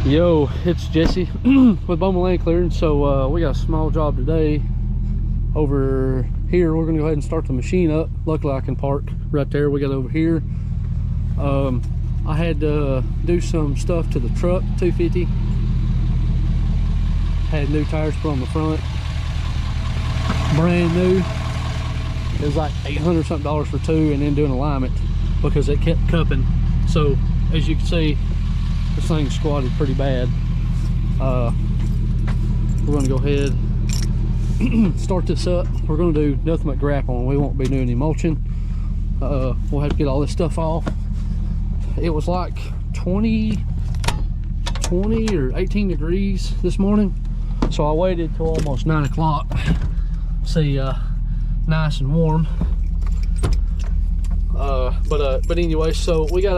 Yo, it's Jesse with Bowman Land Clearing. So we got a small job today over here. We're gonna go ahead and start the machine up. Luckily I can park right there. We got over here. I had to do some stuff to the truck 250. Had new tires put on the front, brand new. It was like $800 something for two, and then doing alignment because it kept cupping. So as you can see, this thing squatted pretty bad. We're gonna go ahead start this up. We're gonna do nothing but grappling. We won't be doing any mulching. We'll have to get all this stuff off. It was like 20 or 18 degrees this morning, so I waited till almost 9 o'clock. See, nice and warm. But anyway, so we're doing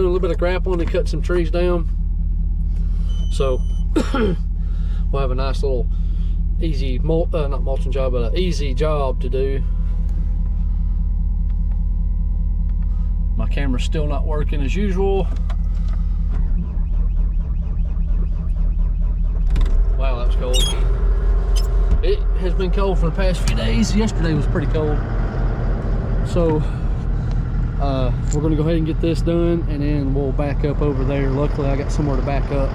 a little bit of grappling to cut some trees down. So we'll have a nice little easy not mulching job, but an easy job to do. My camera's still not working as usual. Wow, that was cold. It has been cold for the past few days. Yesterday was pretty cold. So we're gonna go ahead and get this done, and then we'll back up over there. Luckily I got somewhere to back up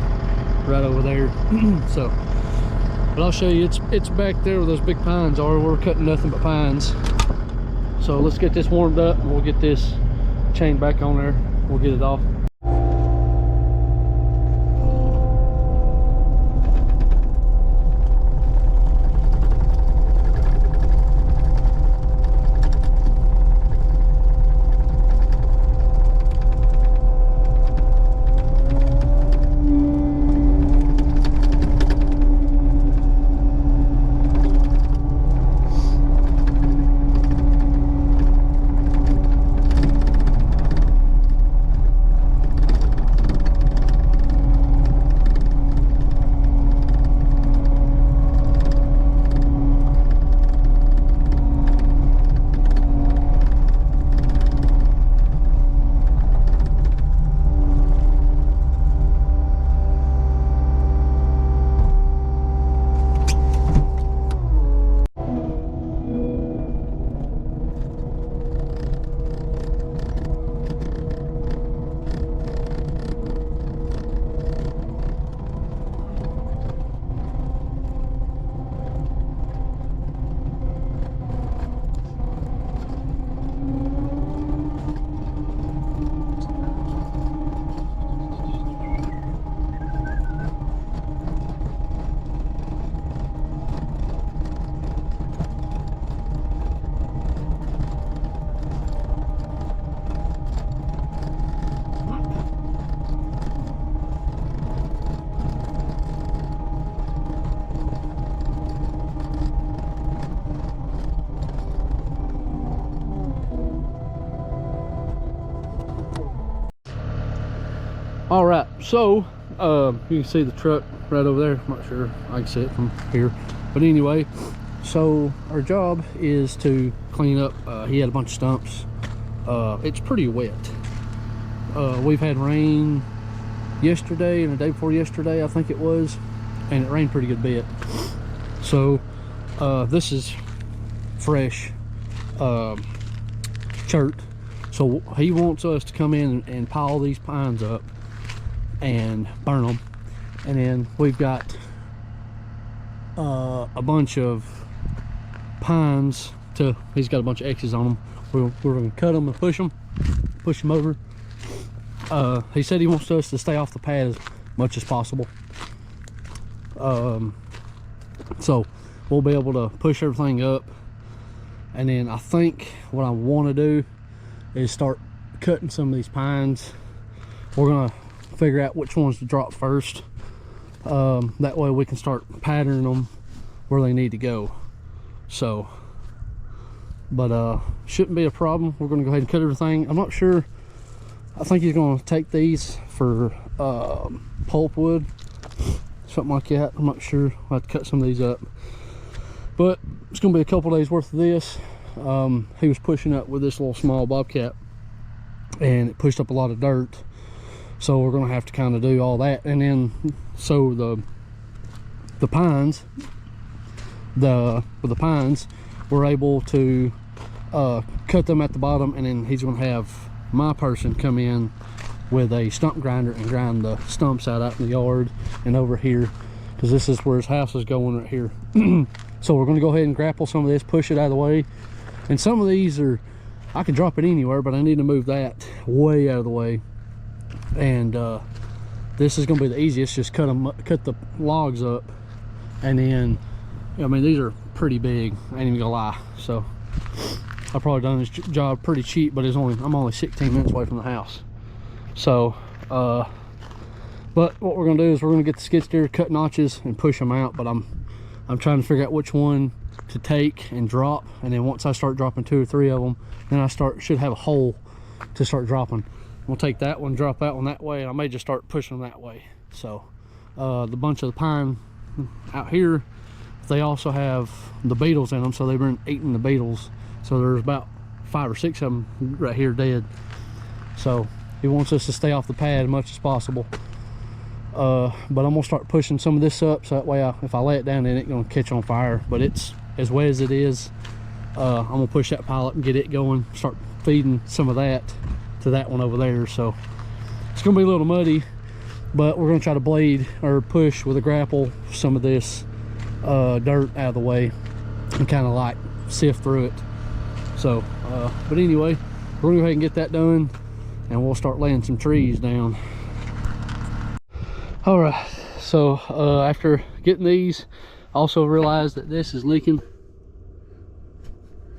right over there. So, but I'll show you, it's back there where those big pines are. We're cutting nothing but pines. So let's get this warmed up and we'll get this chain back on there. We'll get it off. All right, so you can see the truck right over there. I'm not sure I can see it from here, but anyway, so our job is to clean up. He had a bunch of stumps. It's pretty wet. We've had rain yesterday and the day before yesterday, I think it was, and it rained pretty good bit. So this is fresh chert. So he wants us to come in and pile these pines up and burn them, and then we've got a bunch of pines he's got a bunch of X's on them. We're gonna cut them and push them over. He said he wants us to stay off the pad as much as possible, so we'll be able to push everything up. And then I think what I want to do is start cutting some of these pines. We're gonna figure out which ones to drop first. That way we can start patterning them where they need to go. So, but shouldn't be a problem. We're gonna go ahead and cut everything. I'm not sure. I think he's gonna take these for pulpwood, something like that. I'm not sure. I'll have to cut some of these up, but it's gonna be a couple days worth of this. He was pushing up with this little small bobcat, and it pushed up a lot of dirt. So we're gonna have to kind of do all that. And then so the pines, with the pines, we're able to cut them at the bottom, and then he's gonna have my person come in with a stump grinder and grind the stumps out in the yard and over here, because this is where his house is going right here. So we're gonna go ahead and grapple some of this, push it out of the way. And some of these are, I can drop it anywhere, but I need to move that way out of the way. And this is gonna be the easiest. Just cut the logs up, and then, I mean, these are pretty big, I ain't even gonna lie. So I've probably done this job pretty cheap, but I'm only 16 minutes away from the house. So but what we're gonna do is we're gonna get the skid steer, cut notches and push them out. But I'm trying to figure out which one to take and drop, and then once I start dropping 2 or 3 of them, then I should have a hole to start dropping. We'll take that one, drop that one that way, and I may just start pushing them that way. So the bunch of the pine out here, they also have the beetles in them, so they've been eating the beetles. So there's about 5 or 6 of them right here dead. So he wants us to stay off the pad as much as possible. But I'm gonna start pushing some of this up, so that way if I lay it down, it ain't gonna catch on fire. But it's as wet as it is. I'm gonna push that pile up and get it going, start feeding some of that to that one over there. So it's gonna be a little muddy, but we're gonna try to blade or push with a grapple some of this dirt out of the way and kind of like sift through it. So but anyway, we're gonna go ahead and get that done, and we'll start laying some trees down. All right, so after getting these, I also realized that this is leaking.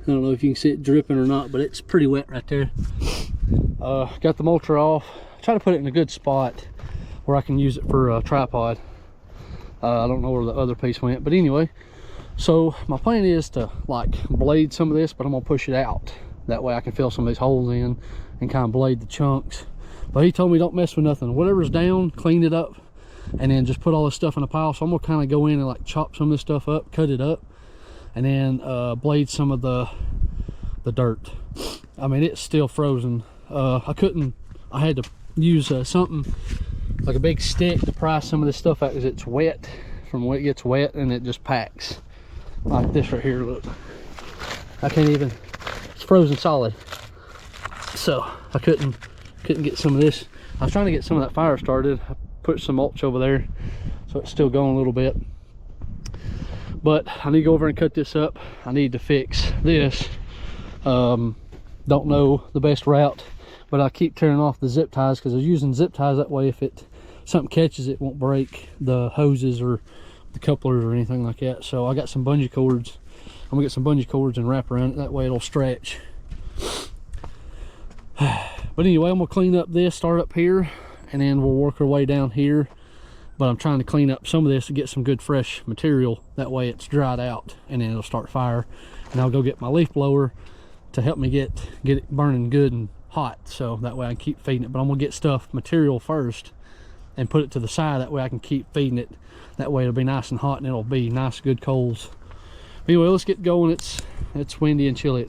I don't know if you can see it dripping or not, but it's pretty wet right there. Got the mulcher off. Try to put it in a good spot where I can use it for a tripod. I don't know where the other piece went, but anyway, so my plan is to like blade some of this, but I'm gonna push it out. That way I can fill some of these holes in and kind of blade the chunks. But he told me don't mess with nothing. Whatever's down, clean it up, and then just put all this stuff in a pile. So I'm gonna kind of go in and like chop some of this stuff up, cut it up, and then blade some of the dirt. I mean, it's still frozen. I had to use something like a big stick to pry some of this stuff out, because it's wet. From when it gets wet, and it just packs like this right here. Look, I can't even, it's frozen solid. So I couldn't get some of this. I was trying to get some of that fire started. I put some mulch over there, so it's still going a little bit. But I need to go over and cut this up. I need to fix this. Don't know the best route, but I keep tearing off the zip ties, because I was using zip ties that way. If something catches, it won't break the hoses or the couplers or anything like that. So I got some bungee cords. I'm gonna get some bungee cords and wrap around it. That way it'll stretch. But anyway, I'm gonna clean up this, start up here, and then we'll work our way down here. But I'm trying to clean up some of this to get some good fresh material. That way it's dried out, and then it'll start fire. And I'll go get my leaf blower to help me get it burning good and hot, so that way I can keep feeding it. But I'm gonna get material first and put it to the side. That way I can keep feeding it. That way it'll be nice and hot, and it'll be nice good coals. Anyway, let's get going. It's windy and chilly.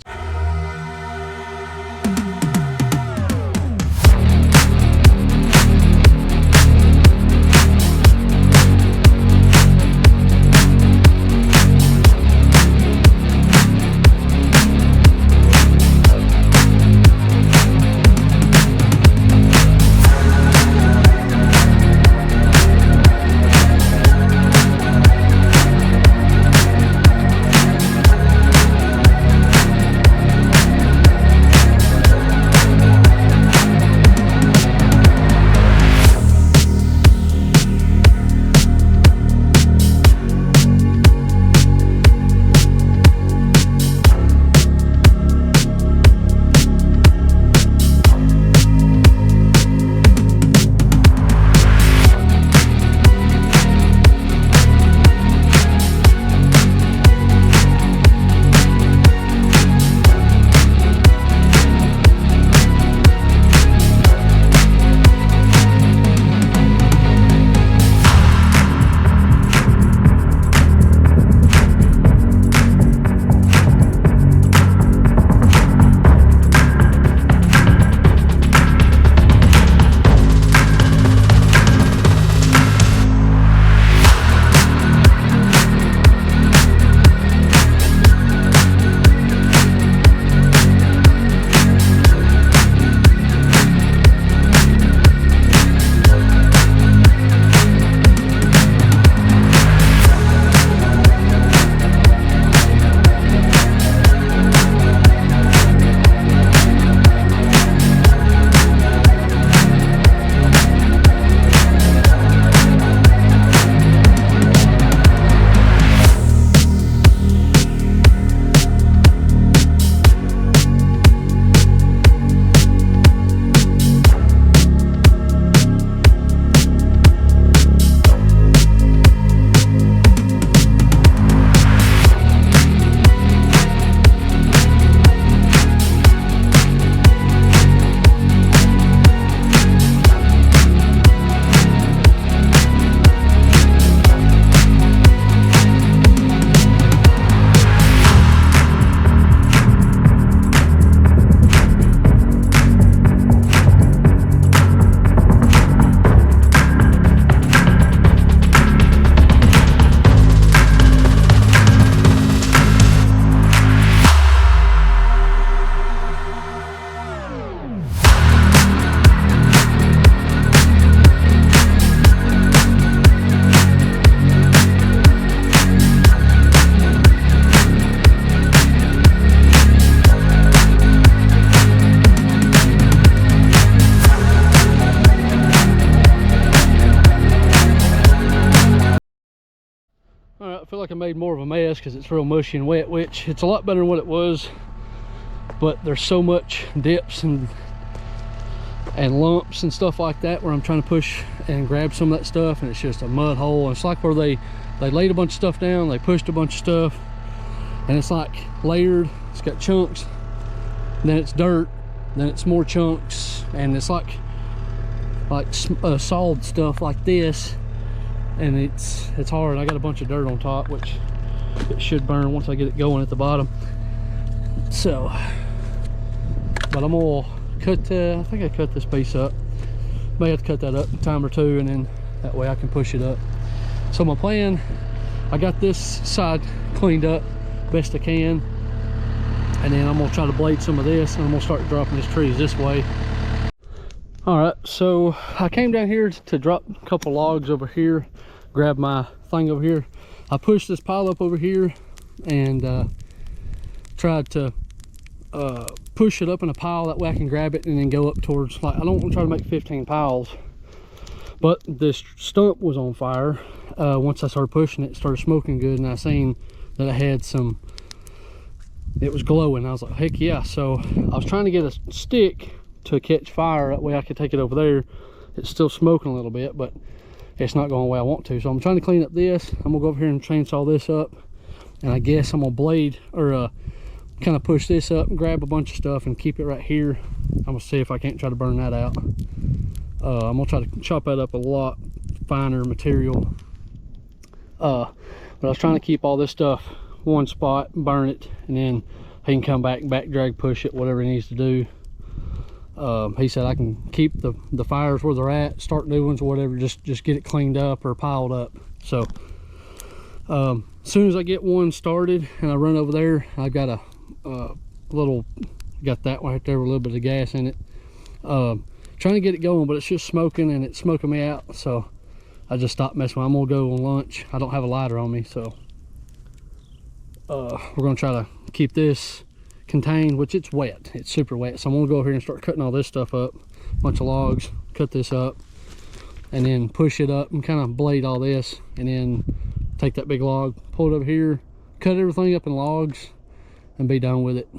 like I made more of a mess because it's real mushy and wet, which it's a lot better than what it was, but there's so much dips and lumps and stuff like that where I'm trying to push and grab some of that stuff, and it's just a mud hole. And it's like where they laid a bunch of stuff down, they pushed a bunch of stuff, and it's like layered. It's got chunks, then it's dirt, then it's more chunks, and it's like solid stuff like this, and it's hard. I got a bunch of dirt on top, which it should burn once I get it going at the bottom. So, but I'm gonna cut, I think I cut this piece up. May have to cut that up a time or two, and then that way I can push it up. So my plan, I got this side cleaned up best I can, and then I'm gonna try to blade some of this, and I'm gonna start dropping these trees this way. All right, so I came down here to drop a couple logs over here, grab my thing over here. I pushed this pile up over here and tried to push it up in a pile, that way I can grab it and then go up towards, like, I don't want to try to make 15 piles, but this stump was on fire. Once I started pushing it, started smoking good, and I seen that it had some, it was glowing. I was like, heck yeah. So I was trying to get a stick to catch fire, that way I could take it over there. It's still smoking a little bit, but it's not going the way I want to. So I'm trying to clean up this. I'm gonna go over here and chainsaw this up, and I guess I'm gonna blade, or kind of push this up and grab a bunch of stuff and keep it right here. I'm gonna see if I can't try to burn that out. I'm gonna try to chop that up a lot finer material. But I was trying to keep all this stuff one spot, burn it, and then he can come back drag, push it, whatever he needs to do. He said I can keep the fires where they're at, start new ones or whatever, just get it cleaned up or piled up. So as soon as I get one started and I run over there, I've got a little, got that one right there with a little bit of gas in it. Trying to get it going, but it's just smoking, and it's smoking me out, so I just stopped messing with it. I'm gonna go on lunch. I don't have a lighter on me, so we're gonna try to keep this contained, which it's wet, it's super wet. So I'm gonna go over here and start cutting all this stuff up, a bunch of logs, cut this up, and then push it up and kind of blade all this, and then take that big log, pull it over here, cut everything up in logs, and be done with it.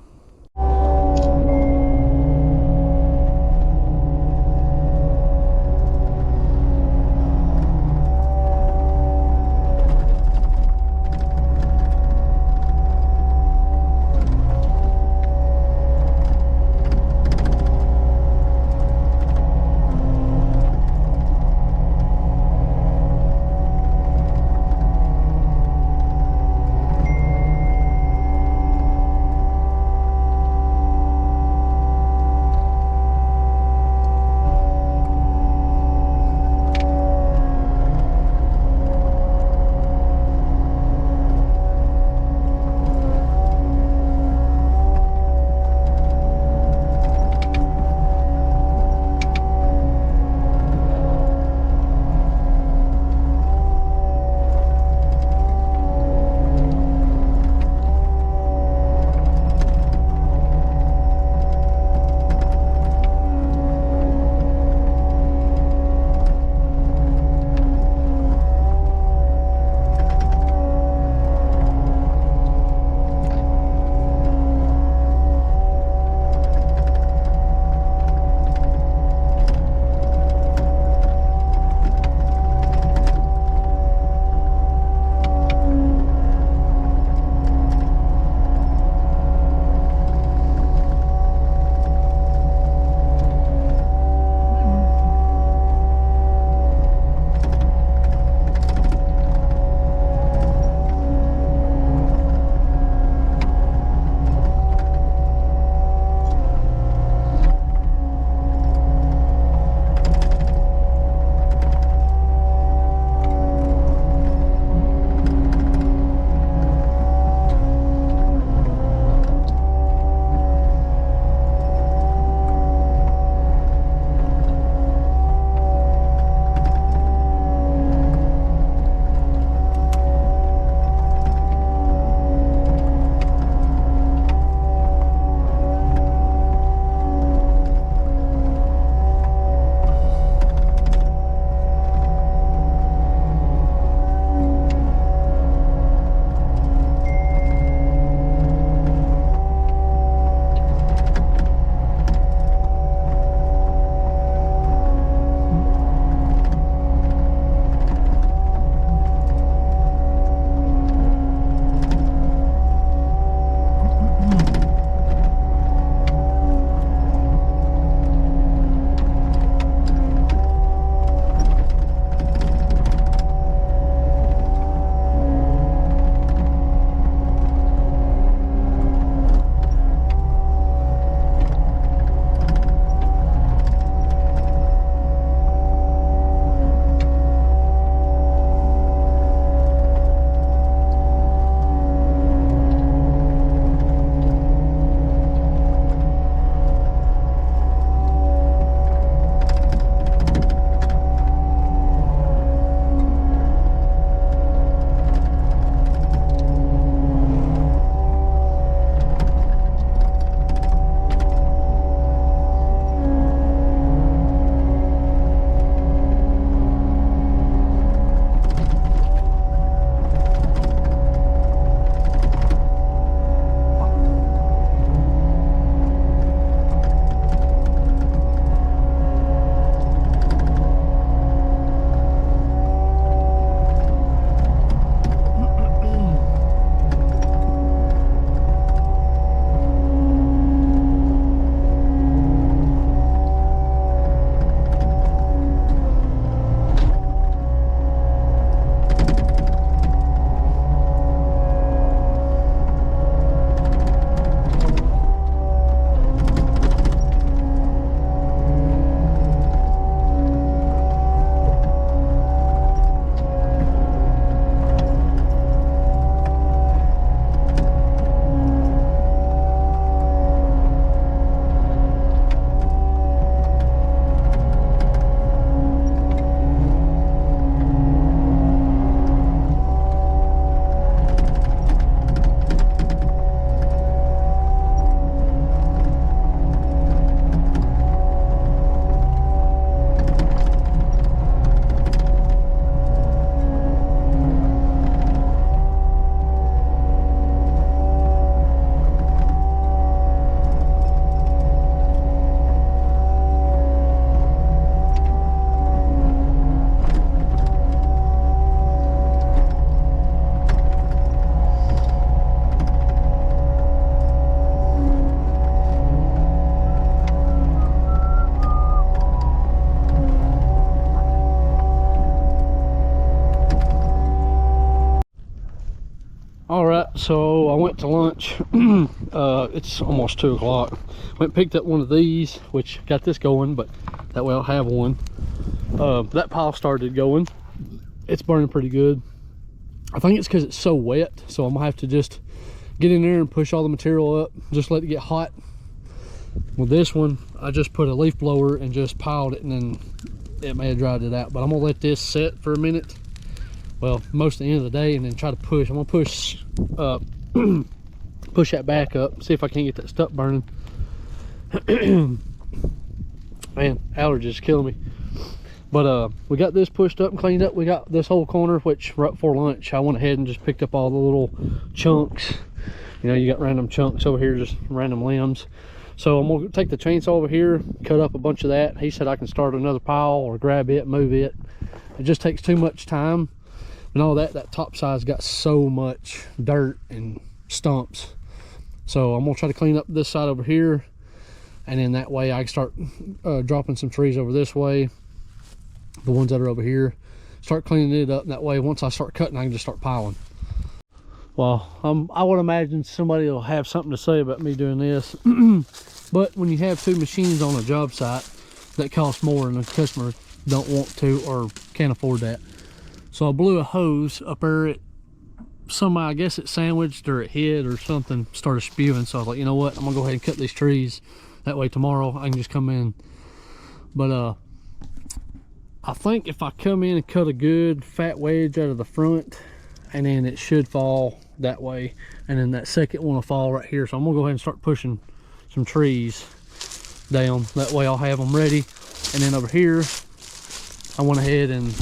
So I went to lunch. It's almost 2 o'clock. Went and picked up one of these, which got this going, but that way I'll have one. That pile started going. It's burning pretty good. I think it's because it's so wet, so I'm gonna have to just get in there and push all the material up, just let it get hot. With this one, I just put a leaf blower and just piled it, and then it may have dried it out. But I'm gonna let this set for a minute, well, most of the end of the day, and then try to push. I'm gonna push push that back up, see if I can get that stuff burning. Man, allergies killing me. But we got this pushed up and cleaned up. We got this whole corner, which right before lunch I went ahead and just picked up all the little chunks. You know, you got random chunks over here, just random limbs. So I'm gonna take the chainsaw over here, cut up a bunch of that. He said I can start another pile or grab it, move it. It just takes too much time. And all that top side's got so much dirt and stumps. So I'm gonna try to clean up this side over here, and then that way I can start dropping some trees over this way, the ones that are over here, start cleaning it up. And that way, once I start cutting, I can just start piling. Well, I would imagine somebody will have something to say about me doing this. But when you have 2 machines on a job site, that costs more, and the customer don't want to or can't afford that. So I blew a hose up there at somebody, I guess it sandwiched or it hit or something, started spewing. So I was like, you know what, I'm gonna go ahead and cut these trees. That way tomorrow I can just come in. But I think if I come in and cut a good fat wedge out of the front, and then it should fall that way, and then that second one will fall right here. So I'm gonna go ahead and start pushing some trees down. That way I'll have them ready. And then over here, I went ahead and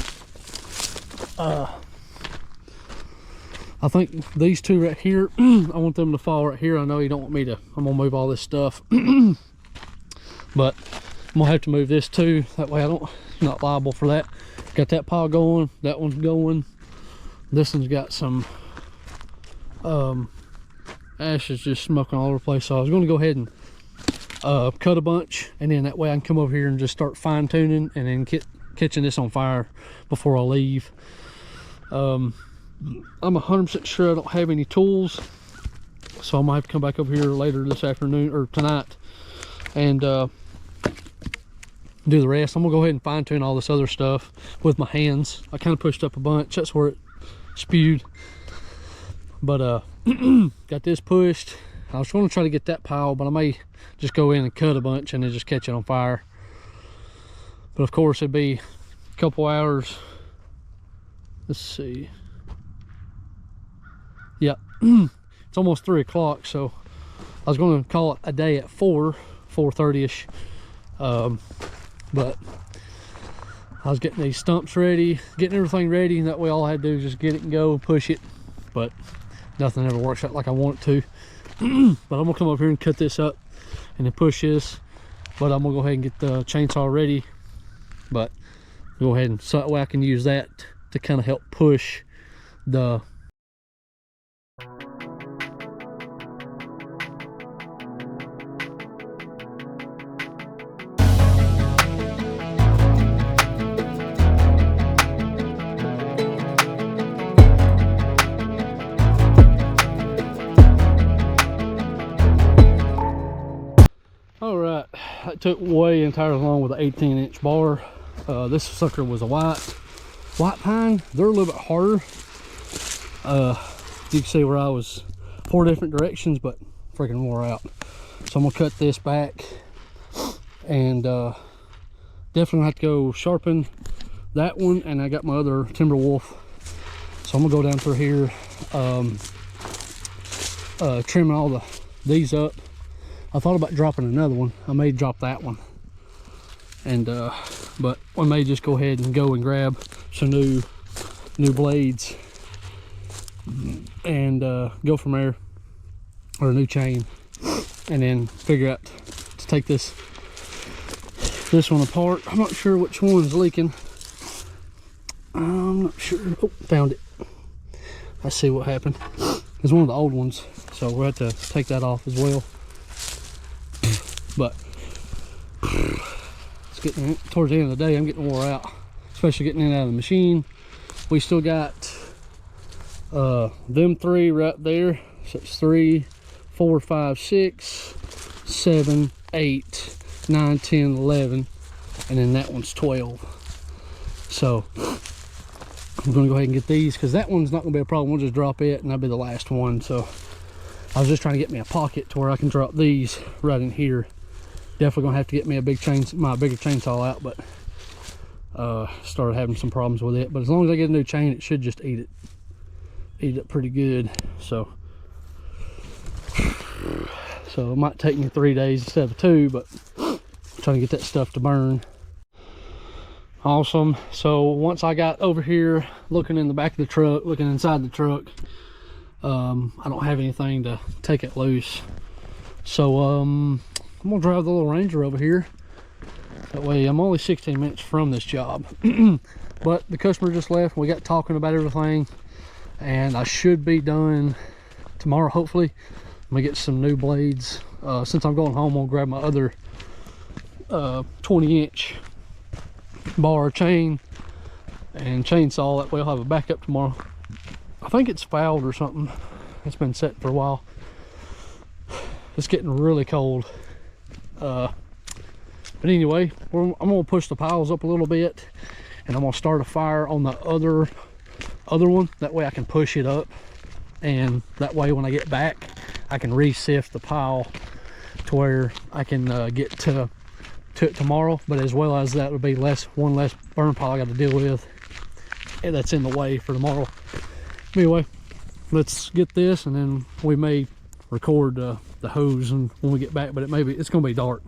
I think these 2 right here, I want them to fall right here. I know you don't want me to, I'm gonna move all this stuff. But I'm gonna have to move this too. That way I'm not liable for that. Got that pile going, that one's going. This one's got some ashes just smoking all over the place. So I was gonna go ahead and cut a bunch, and then that way I can come over here and just start fine tuning, and then catching this on fire before I leave. I'm 100% sure I don't have any tools, so I might have to come back over here later this afternoon or tonight and do the rest. I'm gonna go ahead and fine tune all this other stuff with my hands. I kind of pushed up a bunch, that's where it spewed. But got this pushed. I was going to try to get that pile, but I may just go in and cut a bunch and then just catch it on fire. But of course it'd be a couple hours. Let's see, yeah. It's almost 3 o'clock, so I was going to call it a day at 4:30ish. But I was getting these stumps ready, getting everything ready, and that way all I had to do is just get it and go and push it. But nothing ever works out like I want it to. But I'm gonna come up here and cut this up and then push this. But I'm gonna go ahead and get the chainsaw ready. But go ahead and, so that way I can use that to kind of help push the It took way entirely long with an 18-inch bar. This sucker was a white pine. They're a little bit harder. You can see where I was 4 different directions, but freaking wore out. So I'm gonna cut this back, and definitely have to go sharpen that one. And I got my other Timber Wolf, so I'm gonna go down through here, trimming all these up. I thought about dropping another one. I may drop that one, and but I may just go ahead and go and grab some new blades and go from there, or a new chain, and then figure out to take this one apart. I'm not sure which one's leaking. I'm not sure. Oh, found it. I see what happened. It's one of the old ones, so we'll have to take that off as well. But it's getting towards the end of the day. I'm getting wore out, especially getting in and out of the machine. We still got them 3 right there. So it's 3, 4, 5, 6, 7, 8, 9, 10, 11, and then that one's 12. So I'm gonna go ahead and get these because that one's not gonna be a problem. We'll just drop it and that'll be the last one. So I was just trying to get me a pocket to where I can drop these right in here. Definitely gonna have to get me a big my bigger chainsaw out, but started having some problems with it. But as long as I get a new chain, it should just eat it pretty good. So it might take me 3 days instead of 2, but I'm trying to get that stuff to burn. Awesome. So once I got over here looking in the back of the truck, looking inside the truck, I don't have anything to take it loose. So I'm gonna drive the little Ranger over here. That way I'm only 16 minutes from this job. But the customer just left. We got talking about everything, and I should be done tomorrow, hopefully. I'm gonna get some new blades. Since I'm going home, I'll grab my other 20-inch bar chain and chainsaw. That way I'll have a backup tomorrow. I think it's fouled or something. It's been set for a while. It's getting really cold. But anyway, I'm gonna push the piles up a little bit, and I'm gonna start a fire on the other one. That way I can push it up, and that way when I get back, I can re-sift the pile to where I can get to it tomorrow. But as well as that would be one less burn pile I got to deal with, and that's in the way for tomorrow. Anyway, let's get this, and then we may record the hose and when we get back, but it's gonna be dark.